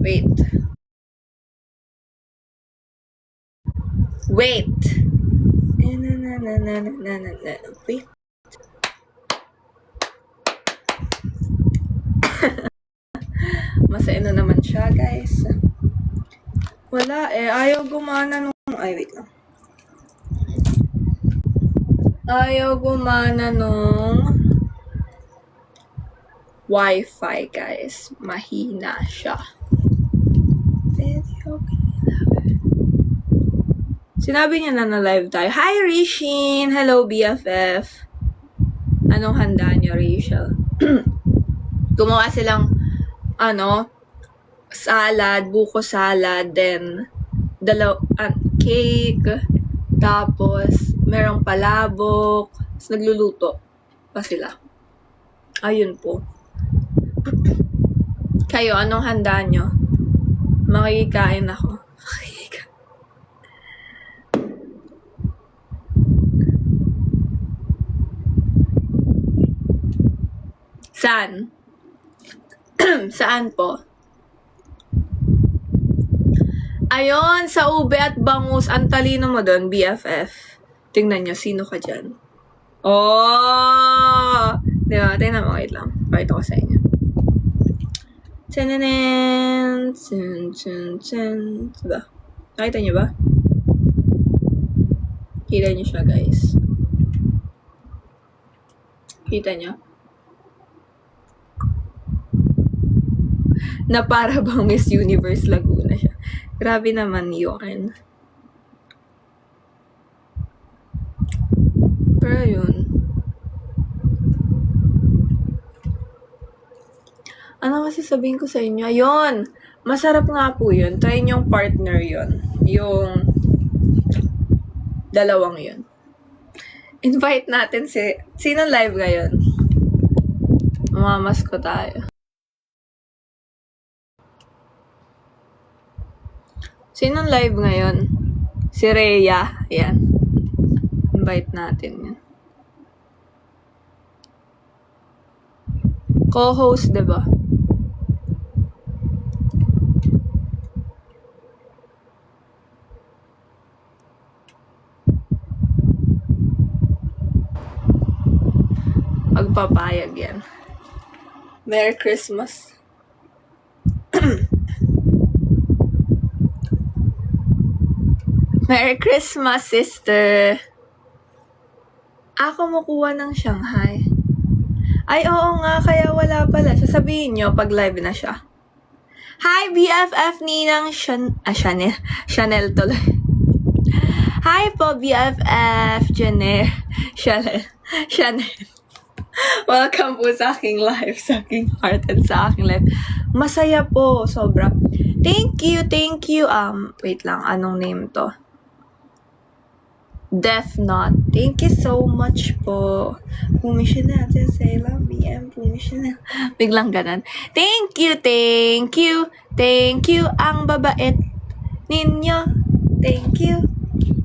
Wait. Wait. Wait. Masaya na naman siya, guys. Wala eh. Ayaw gumana nung... Ay, wait lang. Ayaw gumana nung... Wi-Fi, guys. Mahina siya. Sinabi niya na live tayo. Hi, Rishin! Hello, BFF! Anong handa niyo, Rachel? Gumawa silang, salad, buko salad, then, cake, tapos, merong palabok, tapos nagluluto pa sila. Ayun po. Kayo, anong handa niyo? Makikikain ako. Saan? Saan po? Ayun, sa ube at bangus. Ang talino mo doon, BFF. Tingnan nyo, sino ka dyan? Oh! Diba? Tingnan mo, wait lang. Pakita ko sa inyo. Tananan! Diba? Nakita nyo ba? Kita nyo siya, guys. Kita nyo? Na para bang Miss Universe Laguna siya. Grabe naman yun. Pero yun. Ano kasi sabihin ko sa inyo? Ayun! Masarap nga po yun. Try nyo yung partner yun. Yung dalawang yun. Invite natin si... Sino live ngayon? Mamamas ko tayo. Sino live ngayon? Si Rhea. Ayan. Invite natin yan. Co-host, diba? Magpapayag yan. Merry Christmas. Merry Christmas, sister! Ako kumukuha ng Shanghai. Ay, oo nga, kaya wala pala siya. Sabihin nyo pag live na siya. Hi, BFF Ninang Chanel tuloy. Hi po, BFF Chanel. Welcome po sa aking live, sa aking heart, and sa aking live. Masaya po, sobra. Thank you. Wait lang, anong name to? Death Not. Thank you so much po. Pumisyon natin sa love BM. Pumisyon na. Biglang ganan. Thank you. Ang babait ninyo.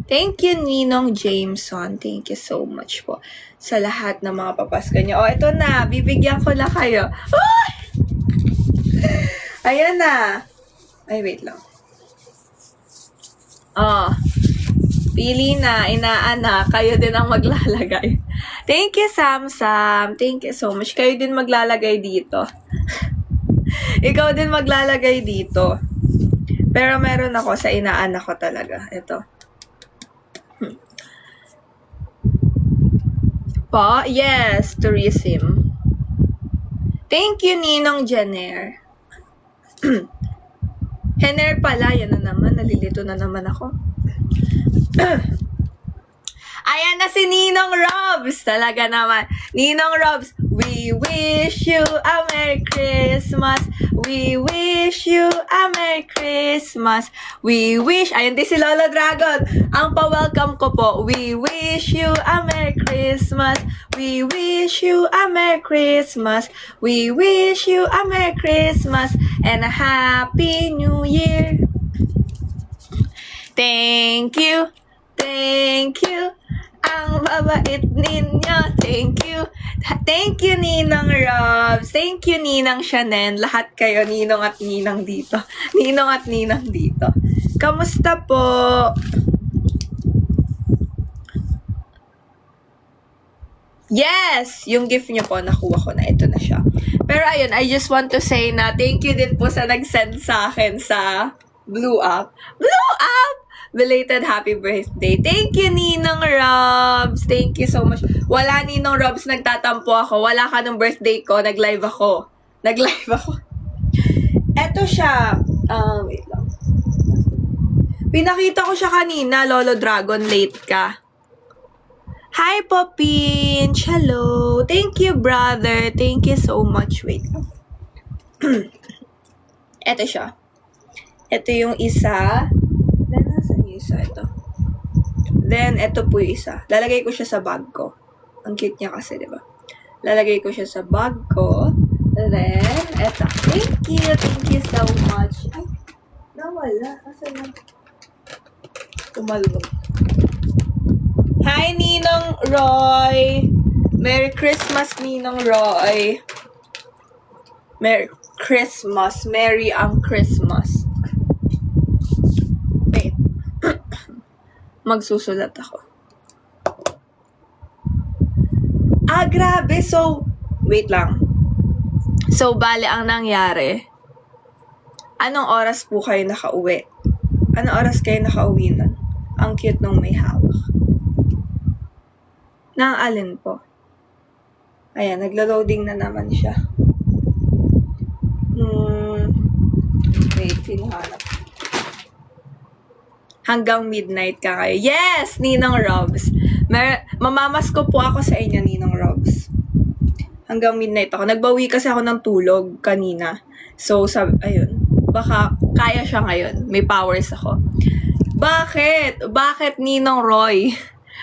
Thank you, Ninong Jameson. Thank you so much po sa lahat ng mga papasko nyo. Oh, ito na. Bibigyan ko na kayo. Ayan na. Ay, wait lang. Oh. Pili na, inaanak, kayo din ang maglalagay. Thank you, Sam. Thank you so much. Kayo din maglalagay dito. Ikaw din maglalagay dito. Pero meron ako sa inaanak ko talaga. Ito. Pa? Yes, tourism. Thank you, Ninong Jenner. Henner pala, yan na naman. Nalilito na naman ako. Ayan na si Ninong Robs. Talaga naman. Ninong Robs, we wish you a Merry Christmas. We wish you a Merry Christmas. We wish... Ayan din si Lolo Dragon. Ang pa-welcome ko po. We wish you a Merry Christmas. We wish you a Merry Christmas. We wish you a Merry Christmas and a Happy New Year. Thank you. Ang babait ninyo. Thank you. Thank you, Ninong Robs. Thank you, Ninang Shanen. Lahat kayo, Ninong at Ninang dito. Ninong at Ninang dito. Kamusta po? Yes! Yung gift niyo po, nakuha ko na. Ito na siya. Pero ayun, I just want to say na thank you din po sa nag-send sa akin sa Blue Up. Blue Up! Belated happy birthday. Thank you, Ninong Robs. Thank you so much. Wala, Ninong Robs, nagtatampo ako. Wala ka nung birthday ko. Nag-live ako. Eto siya. Wait lang. Pinakita ko siya kanina, Lolo Dragon. Late ka. Hi, Popinch! Hello! Thank you, brother! Thank you so much. Wait lang. Ito siya. Ito yung isa. Then, nasan yung isa? Ito. Then, ito po yung isa. Lalagay ko siya sa bag ko. Ang cute niya kasi, di ba? Lalagay ko siya sa bag ko. Then, ito. Thank you! Thank you so much. Ay, nawala. Asan na? Tumalog. Hi, Ninong Roy! Merry Christmas, Ninong Roy! Merry Christmas. Merry ang Christmas. Wait. Magsusulat ako. Grabe. So, wait lang. So, bale ang nangyari. Anong oras po kayo nakauwi? Anong oras kayo nakauwi nun? Ang cute nung may hawak. Nang alin po? Ayan, naglo-loading na naman siya. Wait, sinuhanap. Hanggang midnight ka kayo. Yes! Ninong Robs. Mamamas ko po ako sa inyo, Ninong Robs. Hanggang midnight ako. Nagbawi kasi ako ng tulog kanina. So, ayun. Baka kaya siya ngayon. May powers ako. Bakit? Bakit, Ninong Roy?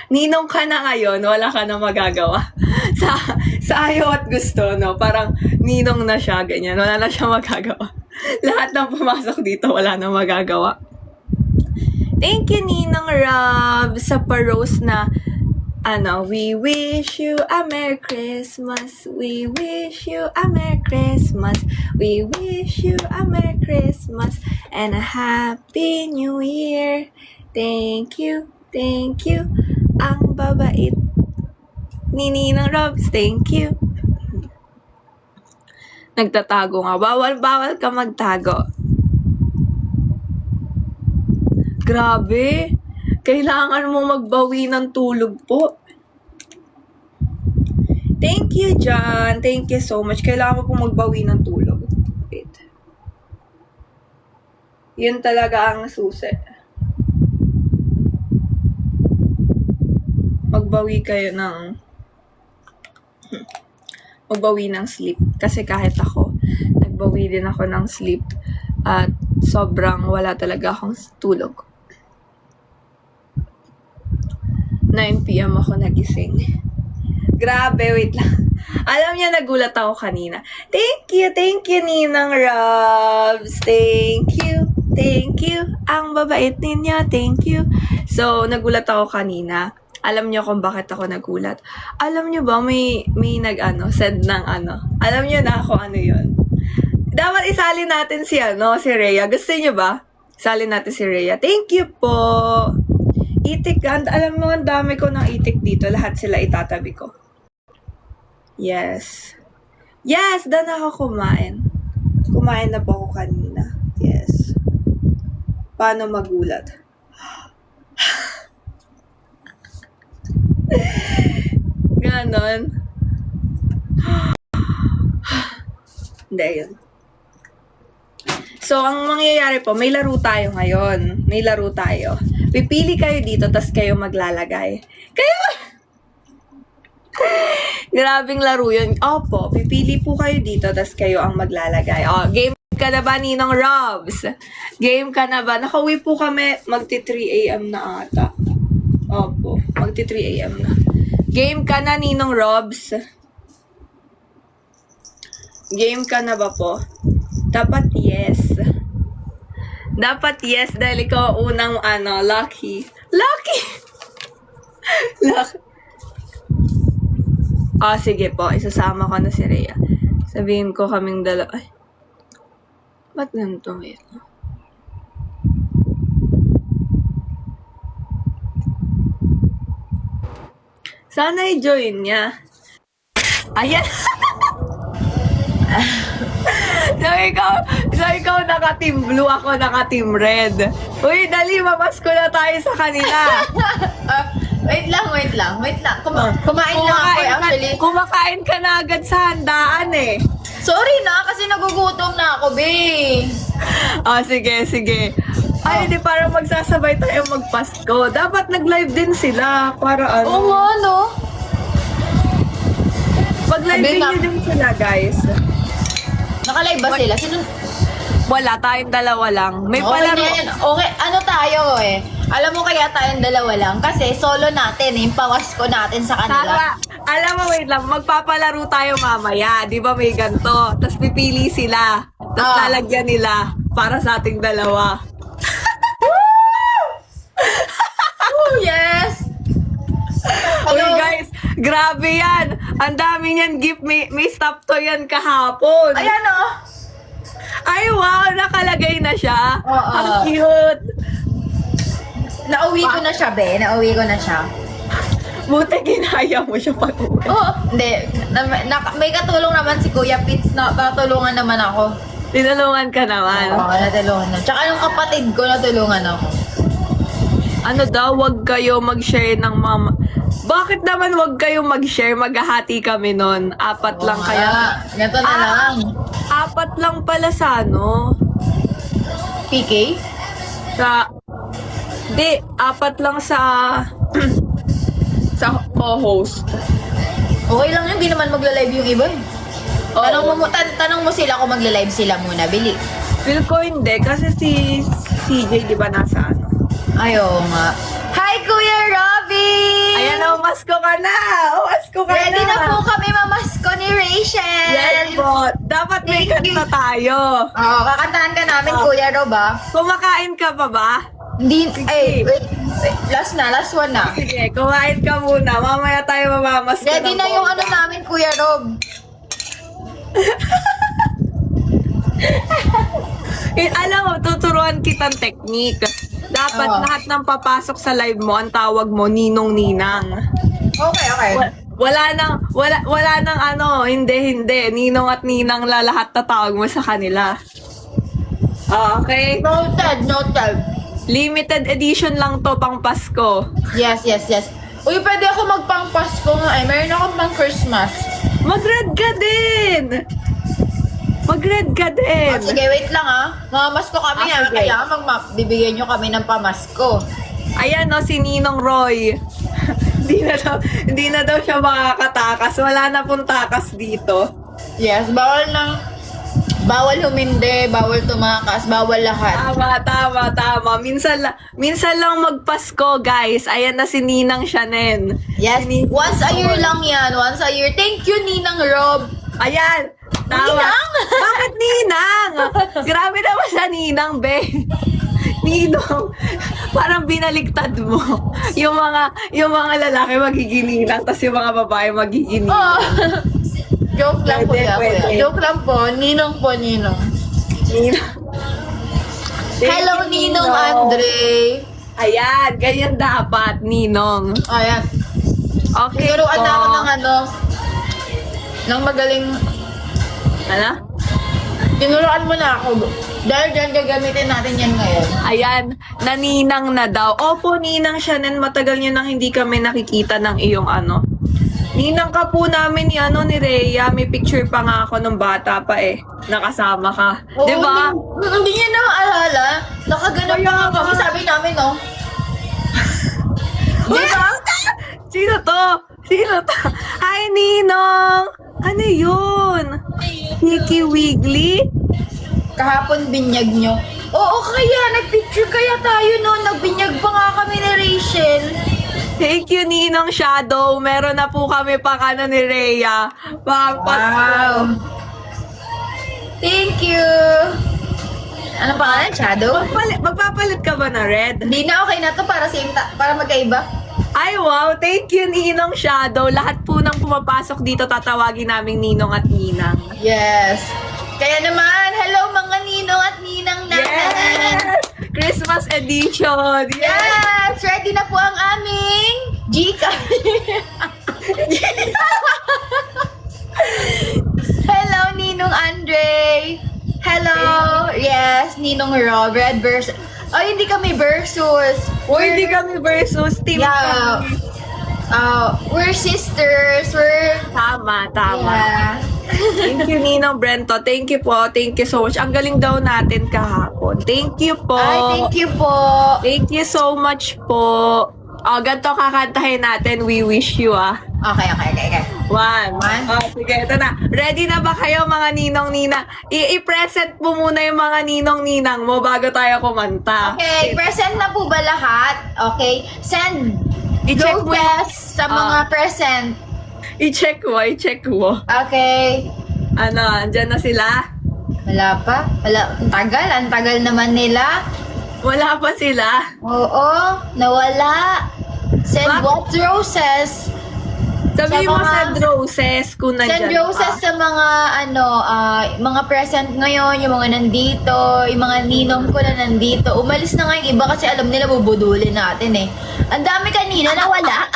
Ninong ka na ngayon, wala ka na magagawa. sa ayaw at gusto, no? Parang ninong na siya, ganyan. Wala na siya magagawa. Lahat ng pumasok dito, wala na magagawa. Thank you, Ninong Rob, sa parose na, we wish you a Merry Christmas. We wish you a Merry Christmas. We wish you a Merry Christmas and a Happy New Year. Thank you. Thank you. Ang babait ni Ninong Robs. Thank you. Nagtatago nga. Bawal ka magtago. Grabe. Kailangan mo magbawi ng tulog po. Thank you, John. Thank you so much. Kailangan mo po magbawi ng tulog. Wait. Yun talaga ang susi. Magbawi ng sleep. Kasi kahit ako, nagbawi din ako ng sleep at sobrang wala talaga akong tulog. 9 p.m. ako nagising. Grabe, wait lang. Alam niyo, nagulat ako kanina. Thank you, Ninang Robs. Thank you. Ang babait ninyo. Thank you. So, nagulat ako kanina. Alam niyo kung bakit ako nagulat. Alam niyo ba, may send ng Alam niyo na ako yun. Dapat isali natin si Rhea. Gusto niyo ba? Isali natin si Rhea. Thank you po. Itik, alam mo, ang dami ko ng itik dito. Lahat sila itatabi ko. Yes. Yes, doon ako kumain. Kumain na po ako kanina. Yes. Paano magulat? Ganon. Hindi, yun. So, ang mangyayari po, may laro tayo ngayon. Pipili kayo dito, tas kayo maglalagay. Grabing laro yun. Opo, pipili po kayo dito, tas kayo ang maglalagay. Game ka na ba, Ninong Robs? Game ka na ba? Nakauwi po kami, magti 3 a.m. na ata. Opo, magti 3 a.m. na. Game ka na, Ninong Robs? Game ka na ba po? Dapat yes. Dahil ikaw unang lucky. Lucky! Sige po. Isasama ko na si Rhea. Sabihin ko kaming dalawa. Ay. Ba't ganito? Wait. Sana i-join niya. Ayan. So ikaw naka-team blue, ako naka-team red. Uy, dali, mamasko na tayo sa kanila. Wait lang. Kumain lang ako actually. Kumakain ka na agad sa handaan eh. Sorry na, kasi nagugutom na ako, be. Sige. Ay, di parang magsasabay tayo magpasko. Dapat nag-live din sila para ano. Oo nga, no? Pag-live Sabi na- din sila, guys. Naka-live ba sila? Sino? Wala, tayong dalawa lang. May Okay palaro. na yan. Okay, ano tayo eh? Alam mo kaya tayong dalawa lang? Kasi solo natin eh, yung pawasko natin sa kanila. Tara, alam mo, wait lang, magpapalaro tayo mamaya. Di ba may ganito? Tapos pipili sila. Tapos lalagyan nila para sa ating dalawa. Oh, yes! Uy guys, grabe yan. Ang dami niyan gift. May stop to yan kahapon. Ayan oh! Ay wow, nakalagay na siya. Oo. Ang cute. Nauwi ko na siya, be. Nauwi ko na siya. Buti ginaya mo siya pag-uwi. Oo, hindi. May katulong naman si Kuya Pitts na natulungan naman ako. Tinulungan ka naman. Oo, natulungan na. Tsaka yung kapatid ko natulungan ako. Ano daw, wag kayo mag-share ng mama. Bakit naman wag kayo mag-share? Maghahati kami nun. Apat lang Oo kaya. nga. Ganito na lang. Apat lang pala sa ano. PK? Sa... Di, apat lang sa... sa co-host. Okay lang yun, di naman magla-live yung iba eh. Tanong mo sila kung magla-live sila muna, Bili. Feel ko hindi, kasi si CJ, di ba, nasa ano? Ayaw nga. Hi, Kuya Robby! Ayan na, umasko ka na! Umasko ka Ready na po kami mamasko ni Rachel! Yes po! Dapat may Thank you. kanta tayo. Oo, kakantahan ka namin, Oh. Kuya Rob, ah. Kumakain ka pa ba? Hindi, ay, wait, last one na. Sige, kumain ka muna. Mamaya tayo mamamasko. Ready ng na yung bongga. ano namin, Kuya Rob. Alam mo, tuturuan kitang technique. Dapat Oo. lahat ng papasok sa live mo, ang tawag mo, ninong-ninang. Okay. Wala nang ano, hindi. Ninong at ninang lahat tatawag mo sa kanila. Okay? Noted. Limited edition lang to pang Pasko. Yes. Uy, pwede ako magpang-Pasko nga eh. Meron akong pang-Christmas. Mag-red ka din! Oh, sige, wait lang ah. Mamamasko kami ah. Sige. Kailangan bibigyan nyo kami ng pamasko. Ayan no, si Ninong Roy. Hindi na daw siya makakatakas. Wala na pong takas dito. Yes, bawal humindi, bawal tumakas, bawal lahat. Tama. Minsan lang magpasko, guys. Ayan na si Ninang Shanen. Yes, Si Ninang once a year Roy. lang yan. Once a year. Thank you, Ninang Rob. Ayan. Tama. Ninang? Bakit Ninang? Grabe naman sa Ninang, be. Ninong. Parang binaliktad mo. Yung mga lalaki magiging Ninang, tapos yung mga babae magiging Ninang. Oh. Joke lang po Pwede, yan, pwede. kuya. Joke lang po. Ninong po, Ninong. Ninang. Hello, Thank you, Ninong Andre. Ayan, ganyan dapat, Ninong. Ayan. Okay Turuan po. na ako ng magaling. Ano? Tinuruan mo na ako. Dahil dyan gagamitin natin yan ngayon. Ayan, naninang na daw. Opo, Ninang Shanen, matagal niyo nang hindi kami nakikita ng iyong ano. Ninang ka po namin ni ni Rhea. May picture pa nga ako nung bata pa eh. Nakasama ka. Oo, Di ba? Hindi niya na maalala. Nakaganon pa nga kami. Sabi namin, no? Di ba? Sino to? Hi, Ninong! Ano yun? Nikki Wiggly? Kahapon binyag nyo. Oo, kaya. Nagpicture kaya tayo, no? Nagbinyag pa nga kami ni Rachel. Thank you, Ninong Shadow. Meron na po kami pang ni Rhea. Wow. Thank you. Ano pangalan? Shadow? Magpapalit ka ba na red? Hindi na, okay na to para magkaiba. Ay, wow. Thank you, Ninong Shadow. Lahat po ng pumapasok dito, tatawagin namin Ninong at Ninang. Yes. Kaya naman, hello mga ninong at ninang natin. Yes! Christmas edition. Yes! Ready na po ang aming Gcash. Hello, Ninong Andre. Hello. Yes, Ninong Rob. Red versus... Oh, hindi kami versus. Uy, hindi kami versus team Yeah. kami. We're sisters. We're... Tama. Yeah. Thank you, Ninong Brento. Thank you po. Thank you so much. Ang galing daw natin kahapon. Thank you po. Ay, thank you po. Thank you so much po. Ganito kakantahin natin. We wish you, Okay. One. One. Sige, ito na. Ready na ba kayo, mga ninong-ninang? I-present mo muna yung mga ninong-ninang mo bago tayo kumanta. Okay, present na po ba lahat? Okay. Send I-check go mo yung- best sa mga present. I-check mo. Okay. Ano, andyan na sila? Wala pa? Wala. Ang tagal naman nila. Wala pa sila. Oo, nawala. Send Bakit? what roses? Sabi Sa mo mga- send roses kung nandyan Send roses ka. sa mga mga present ngayon, yung mga nandito, yung mga ninong ko na nandito. Umalis na nga yung iba kasi alam nila bubudulin natin eh. Ang dami kanina nawala.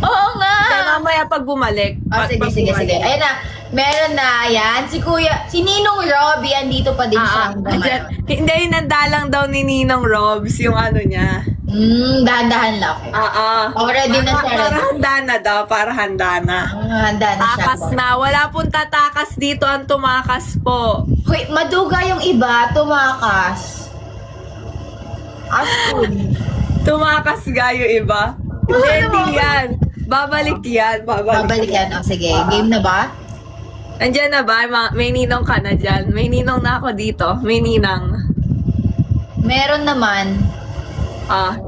Oo nga. Kaya mamaya pag bumalik. Oh, sige. Ayun na. Meron na, yan. Si Ninong Robbie, andito pa din siya. Andyan. Hindi, nandalang daw ni Ninong Robs yung ano niya. Dahan-dahan lang. Oh, ready na siya. Para handa na daw, para handa na. Handa na siya. Takas na. Wala pong tatakas dito, ang tumakas po. Hoy, maduga yung iba, tumakas. Asun. Tumakas nga yung iba. Hindi yan. Babalik yan. Babalik yan. Oh, sige. Game na ba? Andyan na ba? May ninong ka na dyan. May ninong na ako dito. May ninang. Meron naman.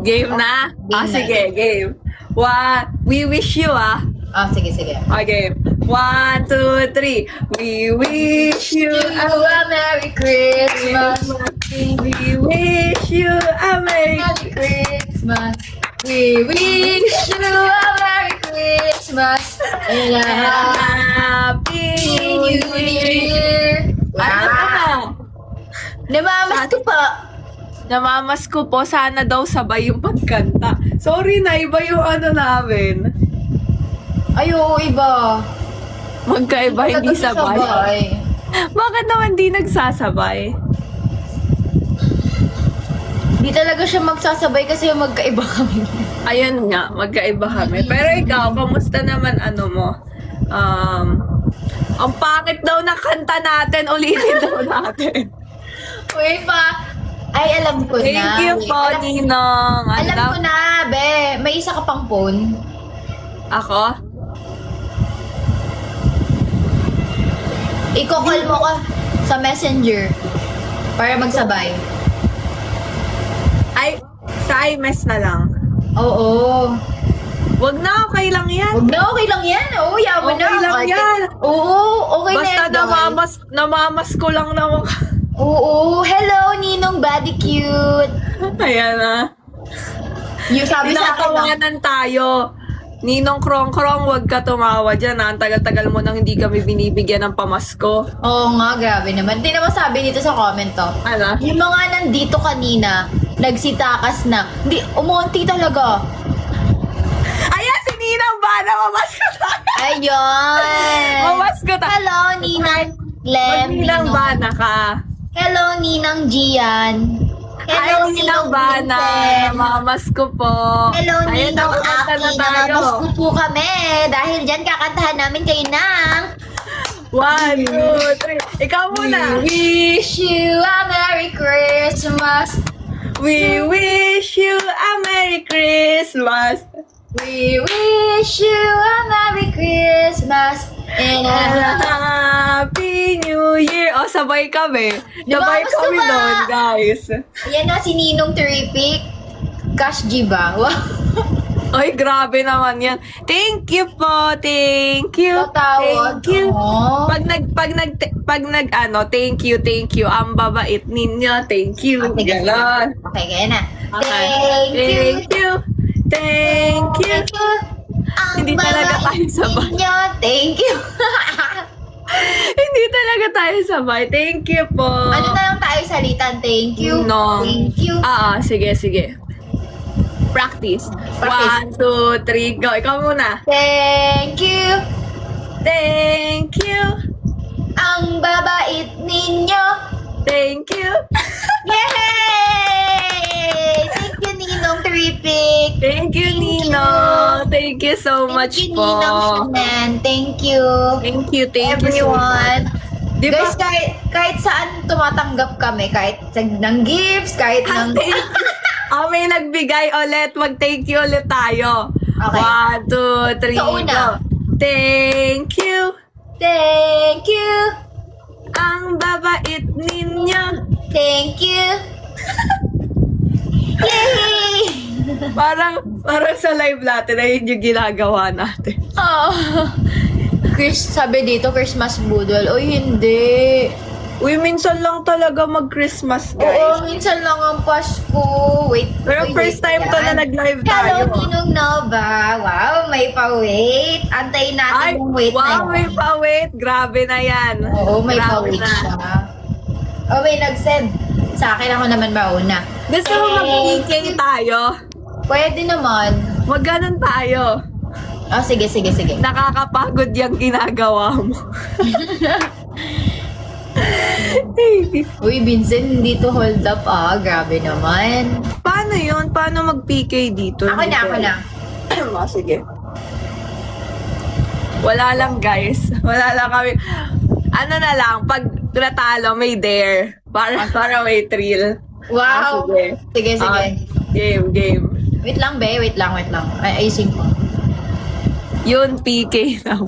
Game na? Game na. Sige, game. We wish you, Oh, sige. Okay. 1, 2, 3. We wish you A Merry Christmas. We wish you a Merry Merry Christmas. We wish you a Merry Christmas and a Happy New Year. Ano? Namamas ko pa. Namamas ko po, sana daw sabay yung pagkanta. Sorry na, iba yung ano namin. Ay, oo, iba. Magkaiba, hindi sabay. Sabay. Bakit naman di nagsasabay? Di talaga siya magsasabay kasi magkaiba kami. Ayun nga, magkaiba kami. Pero ikaw, kamusta naman ano mo? Ang pangit daw ng kanta natin, ulitin daw natin. Wait pa. Ay, alam ko na. Thank you po, Ninong. Alam ko na, be. May isa ka pang phone. Ako? Iko-call mo ka sa messenger para magsabay. Ay, sa iMess na lang. Oo. Wag na, okay lang yan. Huwag na, okay lang yan. Oo, yaman Okay na. lang Kahit- yan. Oo, okay Basta na yan. namamas ko lang naman. Oo, hello, Ninong Body Cute. Ayan na. Yung sabi sa akin, Tinatawanan tayo. Ninong Krong-Krong, wag ka tumawa dyan. Ang tagal-tagal mo nang hindi kami binibigyan ng pamasko. oo nga, grabe naman. Hindi naman sabi dito sa comment to. Ano? Yung mga nandito kanina, nagsitakas na. Hindi, umunti talaga. Ayan, si Ninang ba? Namamas ko tayo. Ayun. Mamasko tayo. Hello, Ninang Lem. Mag-Ninang ba na ka? Hello, Ninang Gian. Hello, Ay, Ninang ba na? Vincent. Namamas ko po. Hello, Ayun, Ninong nakakanta Aki. na tayo. Namamas ko po kami. Dahil dyan, kakantahan namin kayo ng 1, 2, 3. Ikaw muna. We wish you a Merry Christmas. We wish you a Merry Christmas. We wish you a Merry Christmas. And And a a Happy New Year. O, sabay kami. Sabay Lumabas ka kami ba? doon, guys. Yan na si Ninong Terrific. Cash G ba? Wow. Ay, grabe naman yan. Thank you po. Thank you. Tatawag. Thank you. Oh. Pag thank you. Ang babait ninyo. Thank you. Okay, Ganon. Okay, kaya na. Thank you. Thank you. Thank you. Thank you. Ang Hindi talaga tayo sabay. ninyo. Thank you. Hindi talaga tayo sabay. Thank you po. Ano na lang tayo salitan? Thank you. No. Thank you. Sige, sige. Practice. Practice. 1, 2, 3, go. Ikaw muna. Thank you. Thank you. Ang babait ninyo. Thank you. Yay! Thank you, Ninong Terrific. Thank you, Nino. Thank you so much Thank you, po. Ninong Shannon. Thank you. Thank you so much. Everyone. Di ba? Guys, kahit saan tumatanggap kami, kahit ng gifts, kahit ng... May nagbigay ulit. Mag-thank you ulit tayo. Okay. 1, 2, 3, Ikaw una. go. Thank you. Thank you. Ang babait ninyo. Thank you. Yay! Parang sa live natin na yun yung ginagawa natin. Oh. Chris, sabi dito, Christmas Budol. O hindi. Uy, minsan lang talaga mag-Christmas, guys. Oo, minsan lang ang Pasko. Wait. Pero first time to na nag-live tayo. Hello, Ninong Nova. Wow, may pa-wait. Antayin natin yung wait na wow, yun. may pa-wait. Grabe na yan. Oo, may Grabe pa-wait na. siya. Oh, may nag-send. Sa akin ako naman mauna. Gusto mo mag-PK tayo? Pwede naman. Mag-ganon tayo. Oh, sige. Nakakapagod yung ginagawa mo. Uy, Vincent, hindi to hold up Grabe naman. Paano yun? Paano mag-PK dito? Ako na. Sige. Wala lang, guys. Wala lang kami. Ano na lang, pag natalo, may dare. Para may thrill. Wow. Sige. Game. Wait lang, be. Wait lang. Ay, ayusin ko. Yun, PK na.